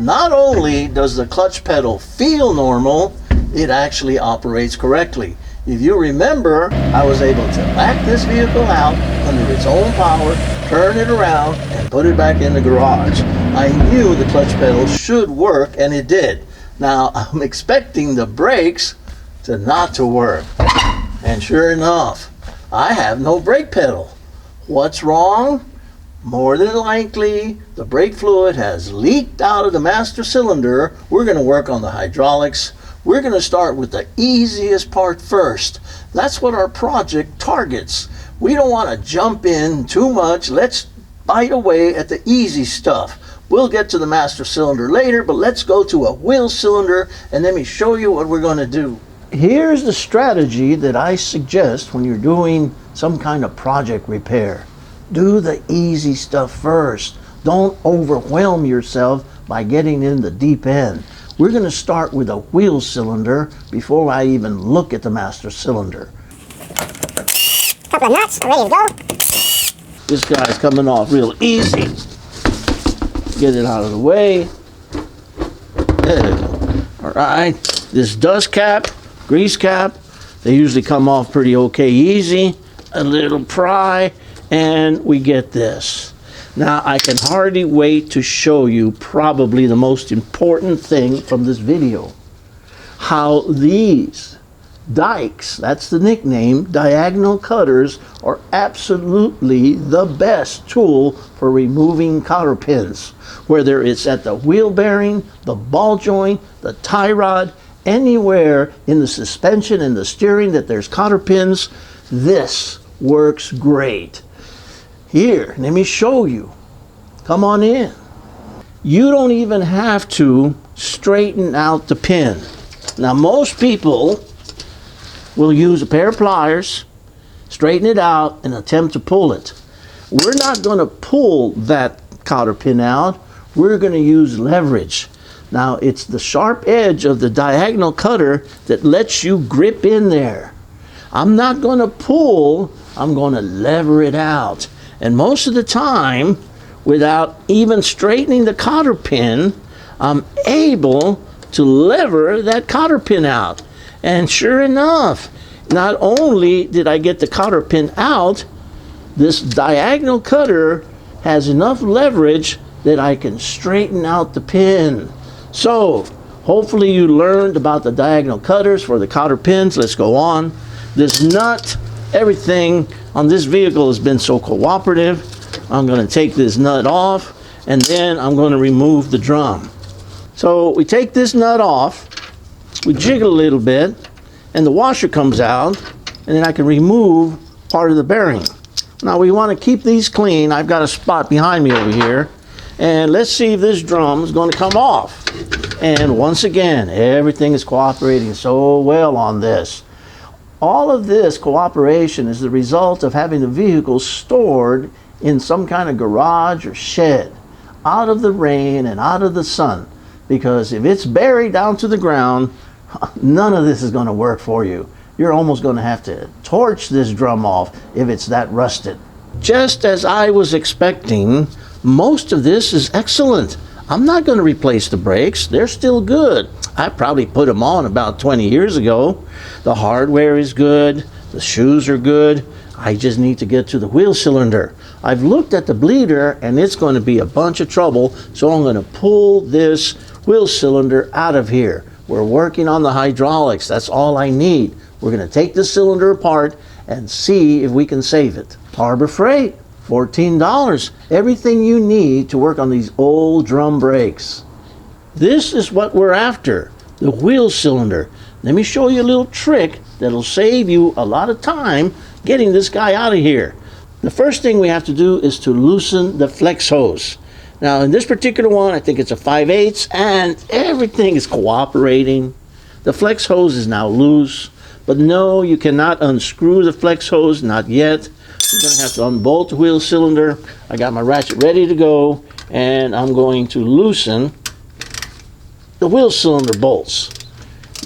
not only does the clutch pedal feel normal, it actually operates correctly. If you remember, I was able to back this vehicle out under its own power, turn it around, and put it back in the garage. I knew the clutch pedal should work, and it did. Now, I'm expecting the brakes to not to work. And sure enough, I have no brake pedal. What's wrong? More than likely, the brake fluid has leaked out of the master cylinder. We're going to work on the hydraulics. We're going to start with the easiest part first. That's what our project targets. We don't want to jump in too much. Let's bite away at the easy stuff. We'll get to the master cylinder later, but let's go to a wheel cylinder and let me show you what we're going to do. Here's the strategy that I suggest when you're doing some kind of project repair. Do the easy stuff first. Don't overwhelm yourself by getting in the deep end. We're going to start with a wheel cylinder before I even look at the master cylinder. Couple of nuts, ready to go. This guy's coming off real easy. Get it out of the way. There. All right. This dust cap, grease cap, they usually come off pretty okay easy. A little pry, and we get this. Now, I can hardly wait to show you probably the most important thing from this video. How these dikes, that's the nickname, diagonal cutters, are absolutely the best tool for removing cotter pins. Whether it's at the wheel bearing, the ball joint, the tie rod, anywhere in the suspension and the steering that there's cotter pins, this works great. Here, let me show you. Come on in. You don't even have to straighten out the pin. Now, most people will use a pair of pliers, straighten it out, and attempt to pull it. We're not going to pull that cotter pin out. We're going to use leverage. Now, it's the sharp edge of the diagonal cutter that lets you grip in there. I'm not going to pull, I'm going to lever it out. And most of the time, without even straightening the cotter pin, I'm able to lever that cotter pin out. And sure enough, not only did I get the cotter pin out, this diagonal cutter has enough leverage that I can straighten out the pin. So, hopefully you learned about the diagonal cutters for the cotter pins. Let's go on. This nut, everything on this vehicle has been so cooperative. I'm going to take this nut off, and then I'm going to remove the drum. So we take this nut off, we jiggle a little bit, and the washer comes out, and then I can remove part of the bearing. Now we want to keep these clean. I've got a spot behind me over here, and let's see if this drum is going to come off. And once again, everything is cooperating so well on this. All of this cooperation is the result of having the vehicle stored in some kind of garage or shed, out of the rain and out of the sun. Because if it's buried down to the ground, none of this is going to work for you. You're almost going to have to torch this drum off if it's that rusted. Just as I was expecting, most of this is excellent. I'm not going to replace the brakes. They're still good. I probably put them on about 20 years ago. The hardware is good. The shoes are good. I just need to get to the wheel cylinder. I've looked at the bleeder and it's going to be a bunch of trouble, so I'm going to pull this wheel cylinder out of here. We're working on the hydraulics. That's all I need. We're going to take the cylinder apart and see if we can save it. Harbor Freight, $14. Everything you need to work on these old drum brakes. This is what we're after, the wheel cylinder. Let me show you a little trick that'll save you a lot of time getting this guy out of here. The first thing we have to do is to loosen the flex hose. Now in this particular one, I think it's a 5/8 and everything is cooperating. The flex hose is now loose, but no, you cannot unscrew the flex hose, not yet. We're going to have to unbolt the wheel cylinder. I got my ratchet ready to go, and I'm going to loosen the wheel cylinder bolts.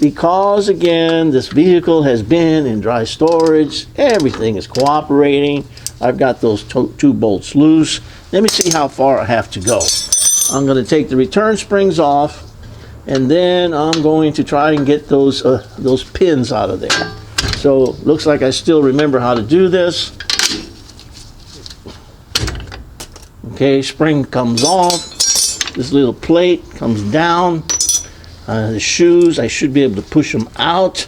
Because again, this vehicle has been in dry storage, everything is cooperating. I've got those two bolts loose. Let me see how far I have to go. I'm going to take the return springs off, and then I'm going to try and get those pins out of there. So looks like I still remember how to do this. Okay, spring comes off. This little plate comes down. The shoes, I should be able to push them out.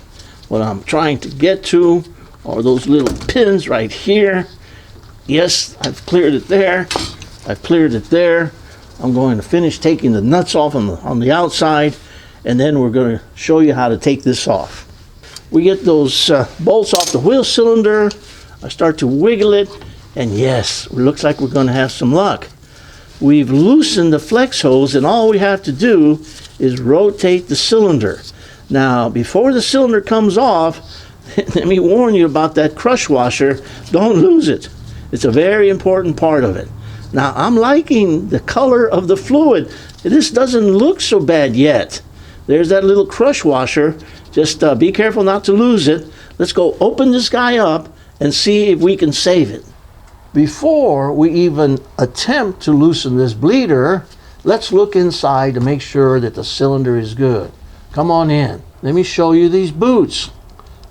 What I'm trying to get to are those little pins right here. Yes, I've cleared it there. I've cleared it there. I'm going to finish taking the nuts off on the outside, and then we're going to show you how to take this off. We get those bolts off the wheel cylinder. I start to wiggle it, and yes, it looks like we're going to have some luck. We've loosened the flex hose, and all we have to do is rotate the cylinder. Now, before the cylinder comes off, let me warn you about that crush washer. Don't lose it. It's a very important part of it. Now, I'm liking the color of the fluid. This doesn't look so bad yet. There's that little crush washer. Just be careful not to lose it. Let's go open this guy up and see if we can save it. Before we even attempt to loosen this bleeder, let's look inside to make sure that the cylinder is good. Come on in. Let me show you these boots.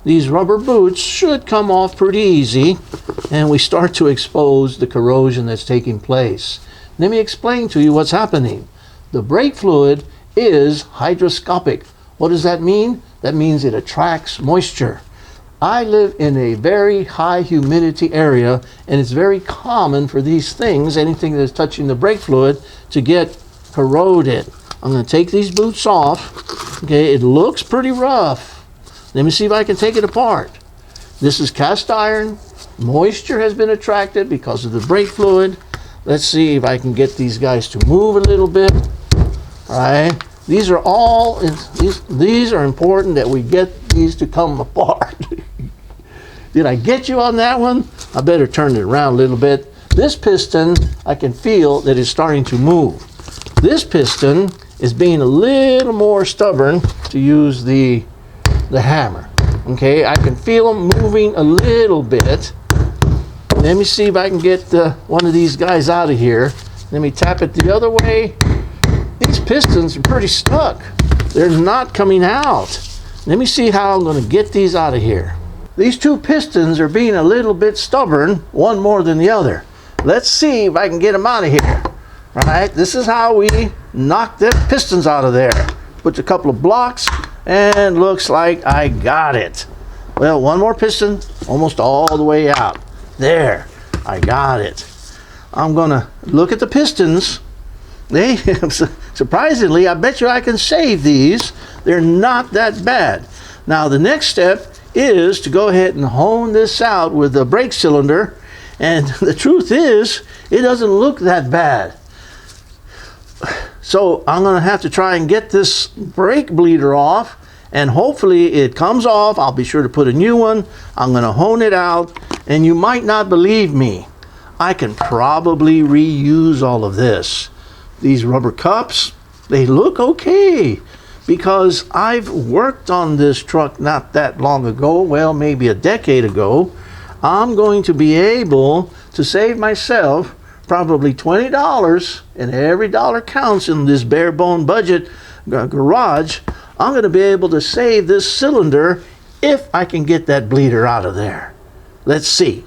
These rubber boots should come off pretty easy, and we start to expose the corrosion that's taking place. Let me explain to you what's happening. The brake fluid is hygroscopic. What does that mean? That means it attracts moisture. I live in a very high humidity area, and it's very common for these things, anything that's touching the brake fluid, to get corroded. I'm going to take these boots off. Okay, it looks pretty rough. Let me see if I can take it apart. This is cast iron. Moisture has been attracted because of the brake fluid. Let's see if I can get these guys to move a little bit. All right. These are all, these are important that we get these to come apart. Did I get you on that one? I better turn it around a little bit. This piston, I can feel that it's starting to move. This piston is being a little more stubborn, to use the hammer. Okay, I can feel them moving a little bit. Let me see if I can get one of these guys out of here. Let me tap it the other way. These pistons are pretty stuck. They're not coming out. Let me see how I'm going to get these out of here. These two pistons are being a little bit stubborn, one more than the other. Let's see if I can get them out of here. All right, this is how we knock the pistons out of there. Put a couple of blocks, and looks like I got it. Well, one more piston, almost all the way out. There, I got it. I'm gonna look at the pistons. They, surprisingly, I bet you I can save these. They're not that bad. Now, the next step is to go ahead and hone this out with the brake cylinder. And the truth is, it doesn't look that bad. So I'm going to have to try and get this brake bleeder off, and hopefully it comes off. I'll be sure to put a new one. I'm going to hone it out, and you might not believe me. I can probably reuse all of this. These rubber cups, they look okay, because I've worked on this truck not that long ago, well, maybe a decade ago. I'm going to be able to save myself probably $20, and every dollar counts in this bare bone budget garage. I'm going to be able to save this cylinder if I can get that bleeder out of there. Let's see.